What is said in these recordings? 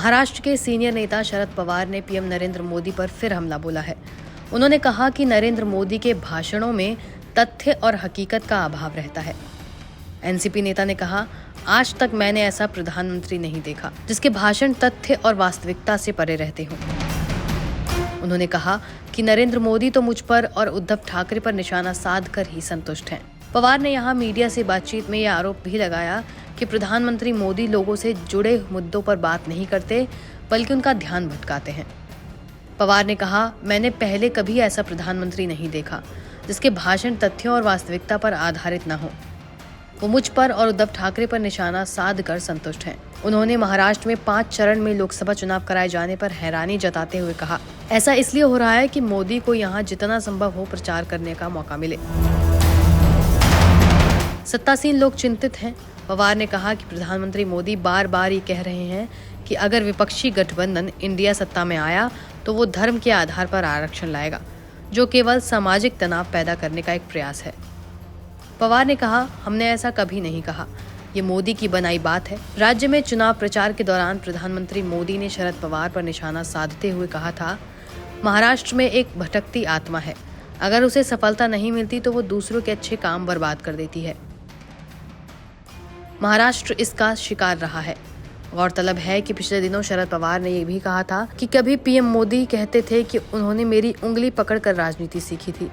महाराष्ट्र के सीनियर नेता शरद पवार ने पीएम नरेंद्र मोदी पर फिर हमला बोला है। उन्होंने कहा कि नरेंद्र मोदी के भाषणों में तथ्य और हकीकत का अभाव रहता है। एनसीपी नेता ने कहा, आज तक मैंने ऐसा प्रधानमंत्री नहीं देखा जिसके भाषण तथ्य और वास्तविकता से परे रहते हों। उन्होंने कहा कि नरेंद्र मोदी तो मुझ पर और उद्धव ठाकरे पर निशाना साध कर ही संतुष्ट हैं। पवार ने यहां मीडिया से बातचीत में यह आरोप भी लगाया कि प्रधानमंत्री मोदी लोगों से जुड़े मुद्दों पर बात नहीं करते बल्कि उनका ध्यान भटकाते हैं। पवार ने कहा, मैंने पहले कभी ऐसा प्रधानमंत्री नहीं देखा जिसके भाषण तथ्यों और वास्तविकता पर आधारित न हो। वो मुझ पर और उद्धव ठाकरे पर निशाना साध कर संतुष्ट हैं। उन्होंने महाराष्ट्र में 5 चरण में लोकसभा चुनाव कराए जाने पर हैरानी जताते हुए कहा, ऐसा इसलिए हो रहा है कि मोदी को यहाँ जितना संभव हो प्रचार करने का मौका मिले। सत्तासीन लोग चिंतित हैं। पवार ने कहा कि प्रधानमंत्री मोदी बार बार ये कह रहे हैं कि अगर विपक्षी गठबंधन इंडिया सत्ता में आया तो वो धर्म के आधार पर आरक्षण लाएगा, जो केवल सामाजिक तनाव पैदा करने का एक प्रयास है। पवार ने कहा, हमने ऐसा कभी नहीं कहा, ये मोदी की बनाई बात है। राज्य में चुनाव प्रचार के दौरान प्रधानमंत्री मोदी ने शरद पवार पर निशाना साधते हुए कहा था, महाराष्ट्र में एक भटकती आत्मा है, अगर उसे सफलता नहीं मिलती तो वो दूसरों के अच्छे काम बर्बाद कर देती है। महाराष्ट्र इसका शिकार रहा है। गौरतलब है कि पिछले दिनों शरद पवार ने यह भी कहा था कि कभी पीएम मोदी कहते थे कि उन्होंने मेरी उंगली पकड़कर राजनीति सीखी थी,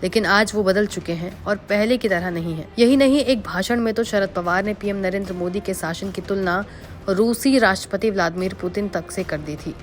लेकिन आज वो बदल चुके हैं और पहले की तरह नहीं है। यही नहीं, एक भाषण में तो शरद पवार ने पीएम नरेंद्र मोदी के शासन की तुलना रूसी राष्ट्रपति व्लादिमीर पुतिन तक से कर दी थी।